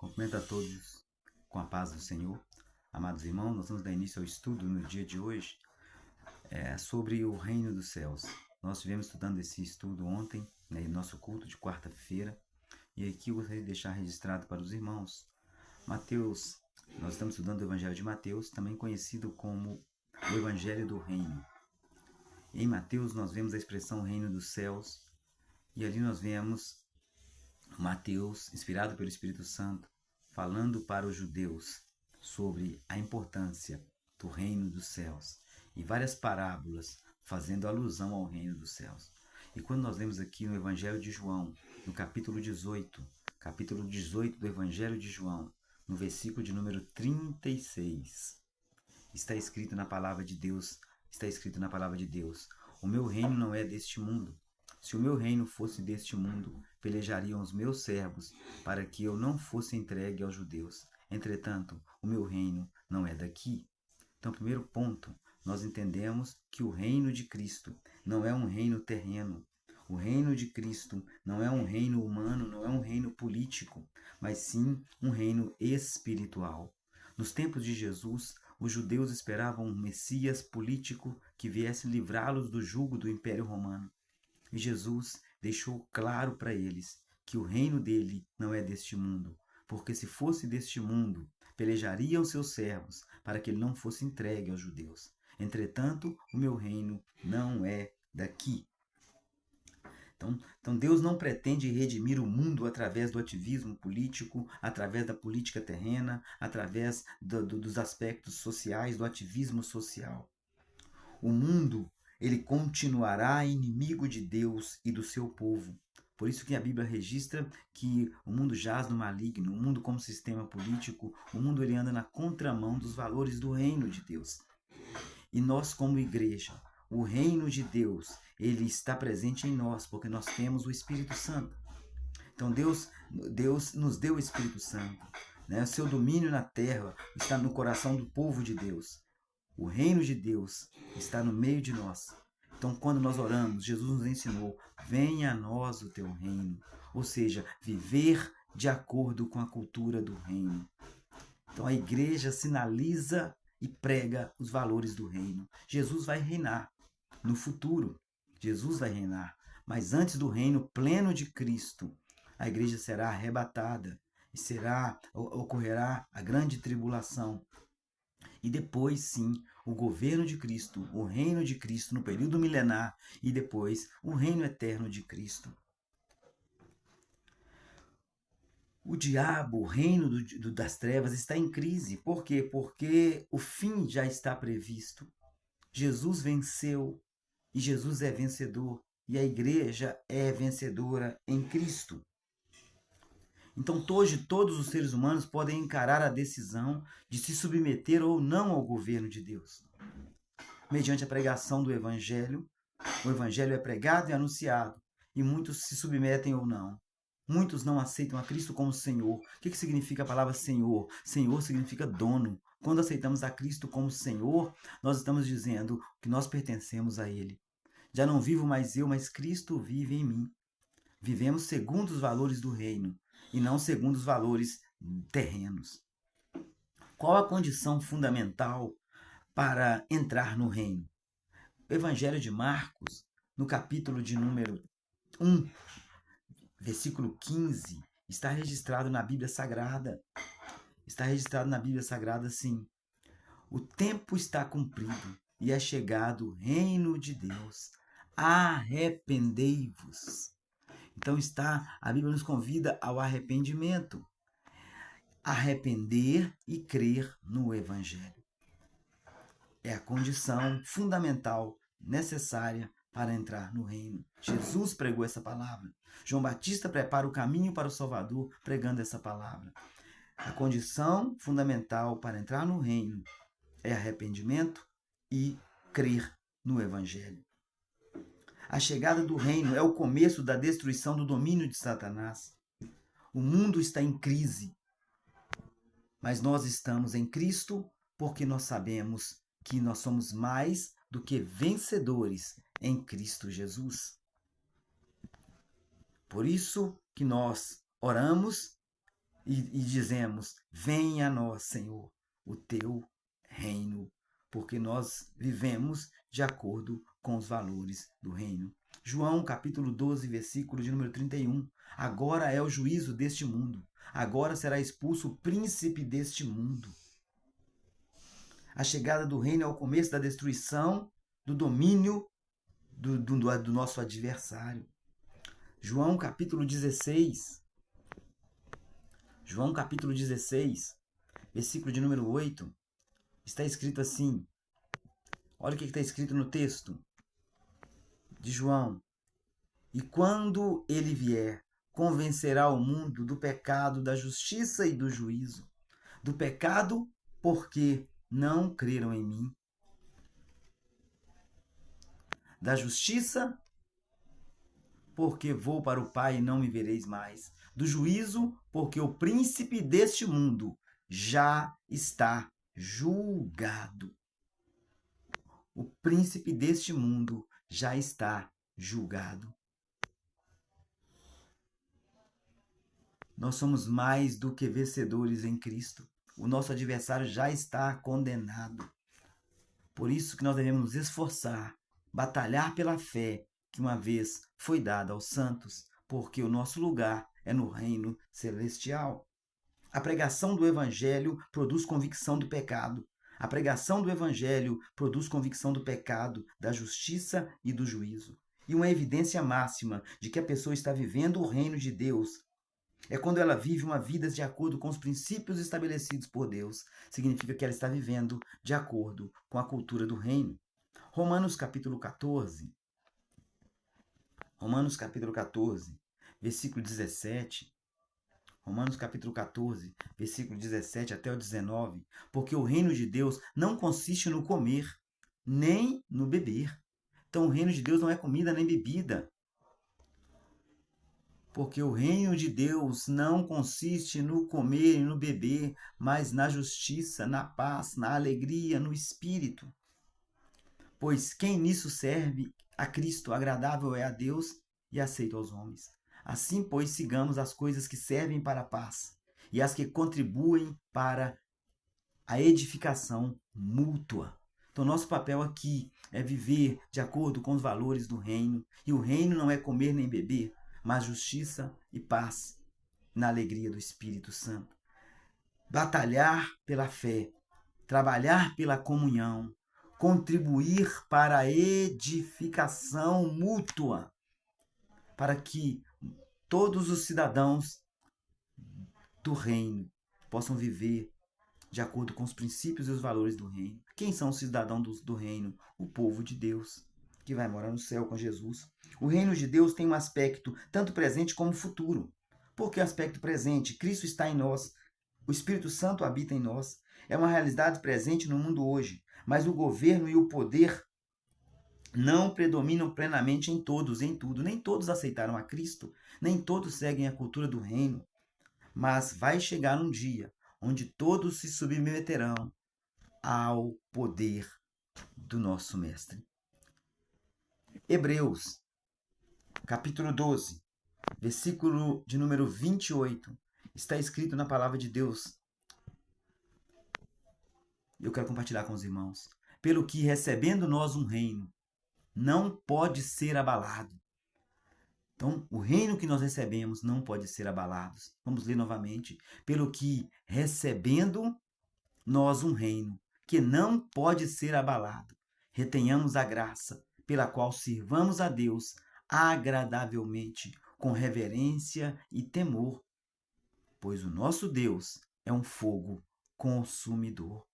Cumprimento a todos com a paz do Senhor. Amados irmãos, nós vamos dar início ao estudo no dia de hoje sobre o reino dos céus. Nós estivemos estudando esse estudo ontem, no nosso culto de quarta-feira, e aqui eu gostaria de deixar registrado para os irmãos. Mateus, nós estamos estudando o Evangelho de Mateus, também conhecido como o Evangelho do Reino. Em Mateus nós vemos a expressão reino dos céus, e ali nós vemos Mateus, inspirado pelo Espírito Santo, falando para os judeus sobre a importância do reino dos céus e várias parábolas fazendo alusão ao reino dos céus. E quando nós lemos aqui no Evangelho de João, no capítulo 18 do Evangelho de João, no versículo de número 36, está escrito na palavra de Deus, o meu reino não é deste mundo. Se o meu reino fosse deste mundo, pelejariam os meus servos para que eu não fosse entregue aos judeus. Entretanto, o meu reino não é daqui. Então, primeiro ponto, nós entendemos que o reino de Cristo não é um reino terreno. O reino de Cristo não é um reino humano, não é um reino político, mas sim um reino espiritual. Nos tempos de Jesus, os judeus esperavam um Messias político que viesse livrá-los do jugo do Império Romano. E Jesus deixou claro para eles que o reino dele não é deste mundo, porque se fosse deste mundo, pelejariam seus servos para que ele não fosse entregue aos judeus. Entretanto, o meu reino não é daqui. Então Deus não pretende redimir o mundo através do ativismo político, através da política terrena, através dos aspectos sociais, do ativismo social. O mundo, ele continuará inimigo de Deus e do seu povo. Por isso que a Bíblia registra que o mundo jaz no maligno, o mundo como sistema político, o mundo ele anda na contramão dos valores do reino de Deus. E nós como igreja, o reino de Deus, ele está presente em nós, porque nós temos o Espírito Santo. Então Deus nos deu o Espírito Santo. O seu domínio na terra está no coração do povo de Deus. O reino de Deus está no meio de nós. Então, quando nós oramos, Jesus nos ensinou: venha a nós o teu reino. Ou seja, viver de acordo com a cultura do reino. Então, a igreja sinaliza e prega os valores do reino. Jesus vai reinar no futuro. Jesus vai reinar. Mas antes do reino pleno de Cristo, a igreja será arrebatada e ocorrerá a grande tribulação. E depois, sim, o governo de Cristo, o reino de Cristo no período milenar e depois o reino eterno de Cristo. O diabo, o reino das trevas, está em crise. Por quê? Porque o fim já está previsto. Jesus venceu e Jesus é vencedor e a igreja é vencedora em Cristo. Então, hoje, todos os seres humanos podem encarar a decisão de se submeter ou não ao governo de Deus. Mediante a pregação do Evangelho, o Evangelho é pregado e anunciado, e muitos se submetem ou não. Muitos não aceitam a Cristo como Senhor. O que significa a palavra Senhor? Senhor significa dono. Quando aceitamos a Cristo como Senhor, nós estamos dizendo que nós pertencemos a Ele. Já não vivo mais eu, mas Cristo vive em mim. Vivemos segundo os valores do reino e não segundo os valores terrenos. Qual a condição fundamental para entrar no reino? O Evangelho de Marcos, no capítulo de número 1, versículo 15, está registrado na Bíblia Sagrada. Está registrado na Bíblia Sagrada assim: o tempo está cumprido e é chegado o reino de Deus. Arrependei-vos. Então a Bíblia nos convida ao arrependimento. Arrepender e crer no Evangelho. É a condição fundamental, necessária para entrar no reino. Jesus pregou essa palavra. João Batista prepara o caminho para o Salvador pregando essa palavra. A condição fundamental para entrar no reino é arrependimento e crer no Evangelho. A chegada do reino é o começo da destruição do domínio de Satanás. O mundo está em crise, mas nós estamos em Cristo porque nós sabemos que nós somos mais do que vencedores em Cristo Jesus. Por isso que nós oramos e dizemos: venha a nós, Senhor, o teu reino, porque nós vivemos de acordo com os valores do reino. João capítulo 12, versículo de número 31. Agora é o juízo deste mundo. Agora será expulso o príncipe deste mundo. A chegada do reino é o começo da destruição, do domínio do nosso adversário. João capítulo 16. João capítulo 16, versículo de número 8. Está escrito assim. Olha o que está escrito no texto de João. E quando ele vier, convencerá o mundo do pecado, da justiça e do juízo. Do pecado, porque não creram em mim. Da justiça, porque vou para o Pai e não me vereis mais. Do juízo, porque o príncipe deste mundo já está julgado. O príncipe deste mundo já está julgado. Nós somos mais do que vencedores em Cristo. O nosso adversário já está condenado. Por isso que nós devemos nos esforçar, batalhar pela fé que uma vez foi dada aos santos, porque o nosso lugar é no reino celestial. A pregação do Evangelho produz convicção do pecado. A pregação do Evangelho produz convicção do pecado, da justiça e do juízo. E uma evidência máxima de que a pessoa está vivendo o reino de Deus é quando ela vive uma vida de acordo com os princípios estabelecidos por Deus. Significa que ela está vivendo de acordo com a cultura do reino. Romanos capítulo 14. Romanos capítulo 14, versículo 17. Romanos capítulo 14, versículo 17 até o 19. Porque o reino de Deus não consiste no comer, nem no beber. Então o reino de Deus não é comida nem bebida. Porque o reino de Deus não consiste no comer e no beber, mas na justiça, na paz, na alegria, no espírito. Pois quem nisso serve a Cristo, agradável é a Deus e aceito aos homens. Assim, pois, sigamos as coisas que servem para a paz e as que contribuem para a edificação mútua. Então, nosso papel aqui é viver de acordo com os valores do reino. E o reino não é comer nem beber, mas justiça e paz na alegria do Espírito Santo. Batalhar pela fé, trabalhar pela comunhão, contribuir para a edificação mútua, para que todos os cidadãos do reino possam viver de acordo com os princípios e os valores do reino. Quem são os cidadãos do reino? O povo de Deus, que vai morar no céu com Jesus. O reino de Deus tem um aspecto tanto presente como futuro. Por que aspecto presente? Cristo está em nós, o Espírito Santo habita em nós. É uma realidade presente no mundo hoje, mas o governo e o poder não predominam plenamente em todos, em tudo. Nem todos aceitaram a Cristo, nem todos seguem a cultura do reino. Mas vai chegar um dia onde todos se submeterão ao poder do nosso Mestre. Hebreus, capítulo 12, versículo de número 28, está escrito na palavra de Deus. Eu quero compartilhar com os irmãos. Pelo que, recebendo nós um reino, não pode ser abalado. Então, o reino que nós recebemos não pode ser abalado. Vamos ler novamente. Pelo que, recebendo nós um reino que não pode ser abalado, retenhamos a graça pela qual sirvamos a Deus agradavelmente, com reverência e temor, pois o nosso Deus é um fogo consumidor.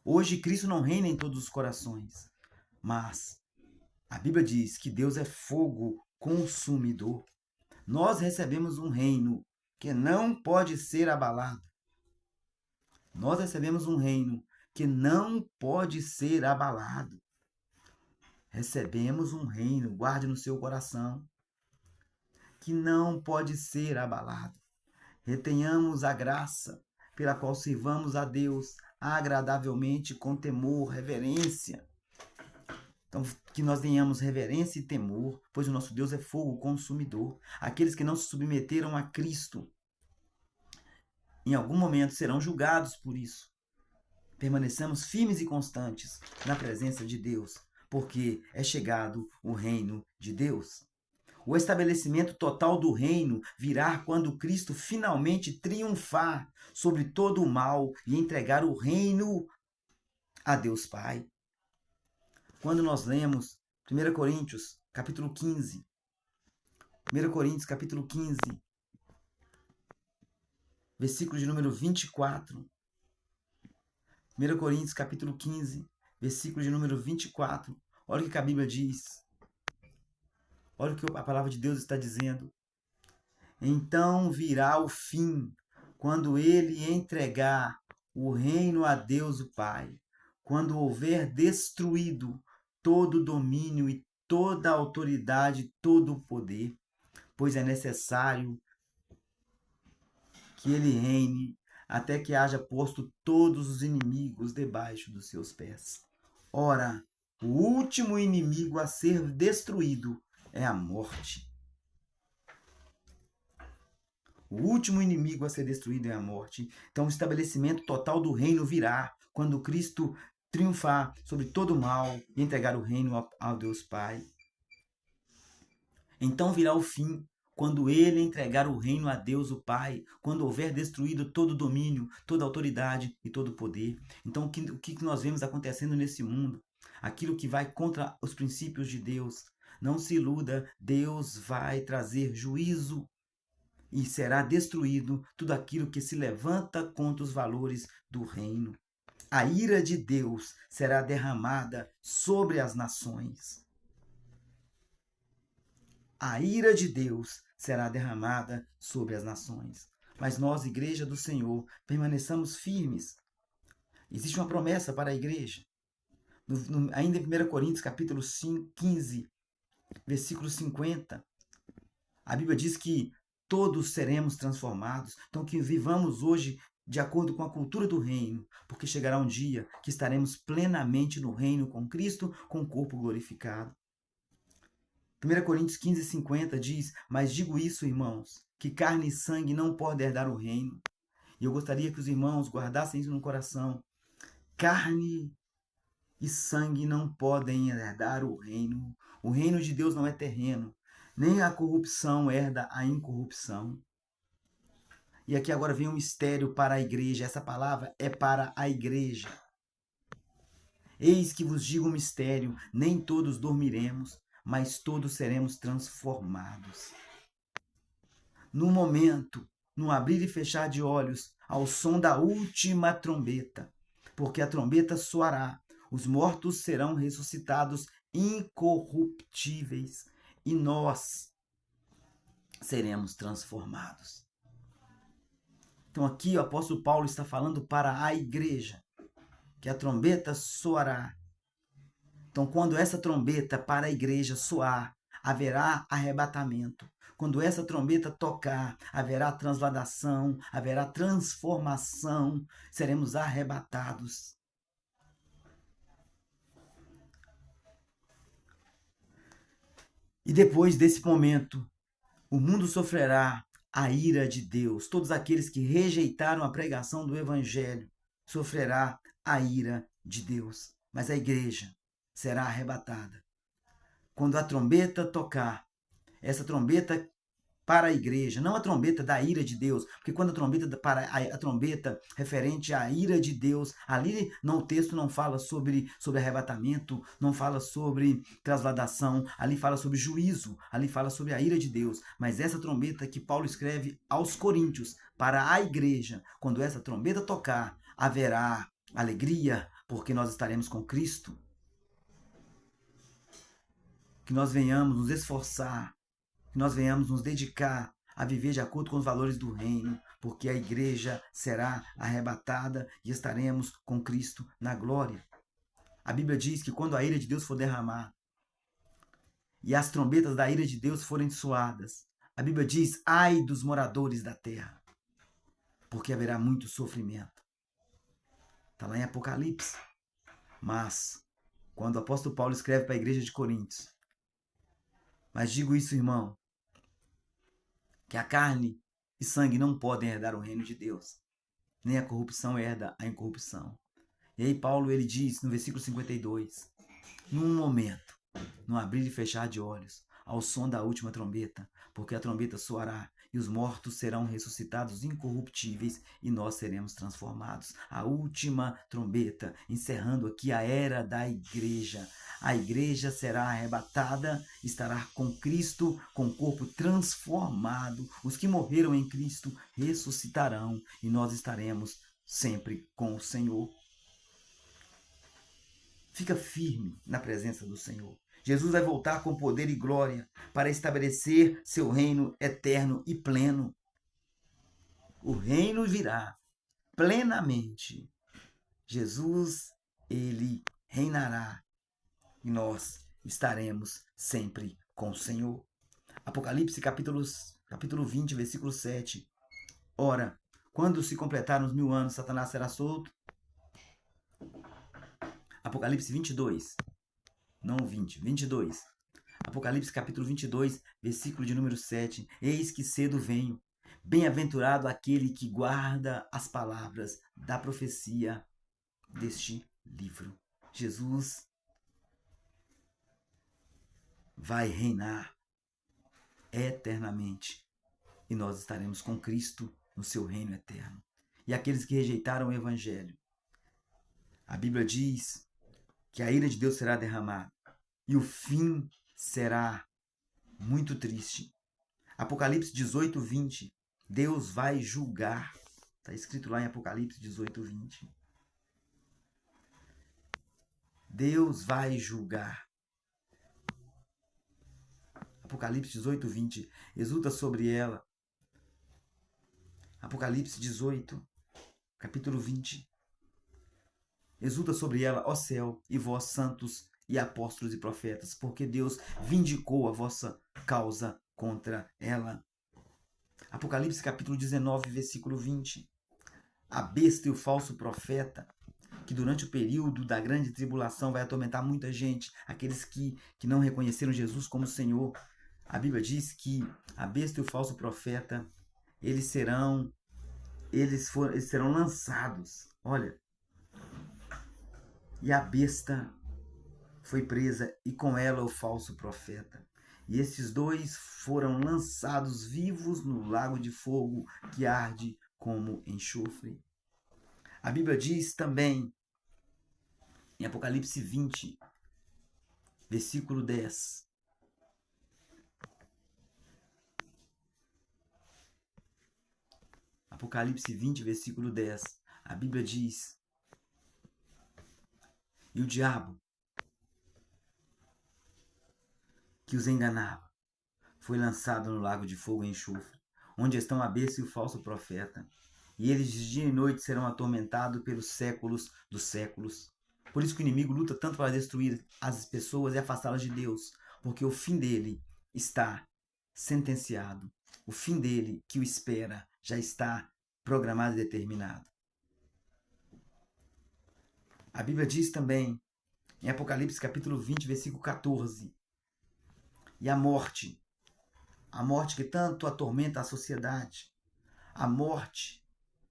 Hoje Cristo não reina em todos os corações, mas a Bíblia diz que Deus é fogo consumidor. Nós recebemos um reino que não pode ser abalado. Nós recebemos um reino que não pode ser abalado. Recebemos um reino, guarde no seu coração, que não pode ser abalado. Retenhamos a graça pela qual sirvamos a Deus agradavelmente, com temor, reverência. Então, que nós tenhamos reverência e temor, pois o nosso Deus é fogo consumidor. Aqueles que não se submeteram a Cristo em algum momento serão julgados por isso. Permaneçamos firmes e constantes na presença de Deus, porque é chegado o reino de Deus. O estabelecimento total do reino virá quando Cristo finalmente triunfar sobre todo o mal e entregar o reino a Deus Pai. Quando nós lemos 1 Coríntios, capítulo 15, 1 Coríntios, capítulo 15, versículo de número 24. 1 Coríntios, capítulo 15, versículo de número 24. Olha o que a Bíblia diz. Olha o que a palavra de Deus está dizendo. Então virá o fim, quando ele entregar o reino a Deus o Pai, quando houver destruído todo o domínio e toda a autoridade, todo o poder, pois é necessário que ele reine até que haja posto todos os inimigos debaixo dos seus pés. Ora, o último inimigo a ser destruído é a morte. O último inimigo a ser destruído é a morte. Então, o estabelecimento total do reino virá quando Cristo triunfar sobre todo o mal e entregar o reino ao Deus Pai. Então virá o fim, quando ele entregar o reino a Deus o Pai, quando houver destruído todo o domínio, toda a autoridade e todo o poder. Então, o que nós vemos acontecendo nesse mundo? Aquilo que vai contra os princípios de Deus. Não se iluda, Deus vai trazer juízo e será destruído tudo aquilo que se levanta contra os valores do reino. A ira de Deus será derramada sobre as nações. A ira de Deus será derramada sobre as nações. Mas nós, Igreja do Senhor, permaneçamos firmes. Existe uma promessa para a igreja. Ainda em 1 Coríntios, capítulo 15, versículo 50, a Bíblia diz que todos seremos transformados. Então, que vivamos hoje de acordo com a cultura do reino, porque chegará um dia que estaremos plenamente no reino com Cristo, com o corpo glorificado. 1 Coríntios 15, 50 diz: Mas digo isso, irmãos, que carne e sangue não podem herdar o reino. E eu gostaria que os irmãos guardassem isso no coração. Carne e sangue não podem herdar o reino. O reino de Deus não é terreno. Nem a corrupção herda a incorrupção. E aqui agora vem um mistério para a igreja. Essa palavra é para a igreja. Eis que vos digo um mistério: nem todos dormiremos, mas todos seremos transformados. No momento, no abrir e fechar de olhos, ao som da última trombeta, porque a trombeta soará, os mortos serão ressuscitados incorruptíveis e nós seremos transformados. Então aqui o apóstolo Paulo está falando para a igreja, que a trombeta soará. Então quando essa trombeta para a igreja soar, haverá arrebatamento. Quando essa trombeta tocar, haverá transladação, haverá transformação, seremos arrebatados. E depois desse momento, o mundo sofrerá a ira de Deus. Todos aqueles que rejeitaram a pregação do Evangelho sofrerá a ira de Deus. Mas a igreja será arrebatada. Quando a trombeta tocar, essa trombeta para a igreja, não a trombeta da ira de Deus, porque quando a trombeta para a trombeta referente à ira de Deus, ali não, o texto não fala sobre arrebatamento, não fala sobre transladação, ali fala sobre juízo, ali fala sobre a ira de Deus, mas essa trombeta que Paulo escreve aos Coríntios para a igreja, quando essa trombeta tocar, haverá alegria, porque nós estaremos com Cristo. Que nós venhamos nos esforçar, que nós venhamos nos dedicar a viver de acordo com os valores do reino, porque a igreja será arrebatada e estaremos com Cristo na glória. A Bíblia diz que quando a ira de Deus for derramada e as trombetas da ira de Deus forem soadas, a Bíblia diz: ai dos moradores da terra, porque haverá muito sofrimento. Está lá em Apocalipse. Mas, quando o apóstolo Paulo escreve para a igreja de Coríntios: mas digo isso, irmão, que a carne e sangue não podem herdar o reino de Deus. nem a corrupção herda a incorrupção. E aí Paulo ele diz no versículo 52, num momento, no abrir e fechar de olhos, ao som da última trombeta, porque a trombeta soará e os mortos serão ressuscitados incorruptíveis e nós seremos transformados. A última trombeta, encerrando aqui a era da igreja. A igreja será arrebatada, estará com Cristo, com o corpo transformado. Os que morreram em Cristo ressuscitarão e nós estaremos sempre com o Senhor. Fica firme na presença do Senhor. Jesus vai voltar com poder e glória para estabelecer seu reino eterno e pleno. O reino virá plenamente. Jesus, ele reinará e nós estaremos sempre com o Senhor. Apocalipse capítulo 20, versículo 7. Ora, quando se completaram os 1000 anos, Satanás será solto. Apocalipse 22. Não 20, 22. Apocalipse capítulo 22, versículo de número 7. Eis que cedo venho. Bem-aventurado aquele que guarda as palavras da profecia deste livro. Jesus vai reinar eternamente e nós estaremos com Cristo no seu reino eterno. E aqueles que rejeitaram o evangelho, a Bíblia diz que a ira de Deus será derramada e o fim será muito triste. Apocalipse 18, 20. Deus vai julgar. Está escrito lá em Apocalipse 18, 20. Deus vai julgar. Apocalipse 18, 20. Exulta sobre ela. Apocalipse 18, capítulo 20. Exulta sobre ela, ó céu, e vós, santos e apóstolos e profetas, porque Deus vindicou a vossa causa contra ela. Apocalipse capítulo 19, versículo 20. A besta e o falso profeta, que durante o período da grande tribulação vai atormentar muita gente, aqueles que não reconheceram Jesus como Senhor. A Bíblia diz que a besta e o falso profeta, eles serão lançados. Olha, e a besta foi presa e com ela o falso profeta. E esses dois foram lançados vivos no lago de fogo que arde como enxofre. A Bíblia diz também, em Apocalipse 20, versículo 10. Apocalipse 20, versículo 10. A Bíblia diz: e o diabo, que os enganava, foi lançado no lago de fogo e enxofre, onde estão a besta e o falso profeta. E eles de dia e noite serão atormentados pelos séculos dos séculos. Por isso que o inimigo luta tanto para destruir as pessoas e afastá-las de Deus, porque o fim dele está sentenciado. O fim dele, que o espera, já está programado e determinado. A Bíblia diz também, em Apocalipse capítulo 20, versículo 14, e a morte que tanto atormenta a sociedade, a morte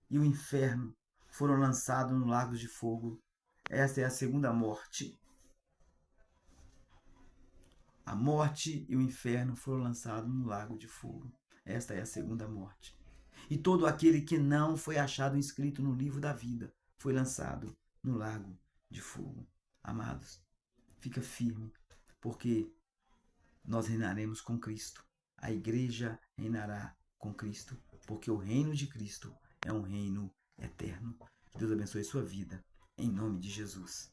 e o inferno foram lançados no lago de fogo. Esta é a segunda morte. A morte e o inferno foram lançados no lago de fogo. Esta é a segunda morte. E todo aquele que não foi achado inscrito no livro da vida foi lançado no lago de fogo. Amados, fica firme, porque nós reinaremos com Cristo. A igreja reinará com Cristo, porque o reino de Cristo é um reino eterno. Deus abençoe sua vida, em nome de Jesus.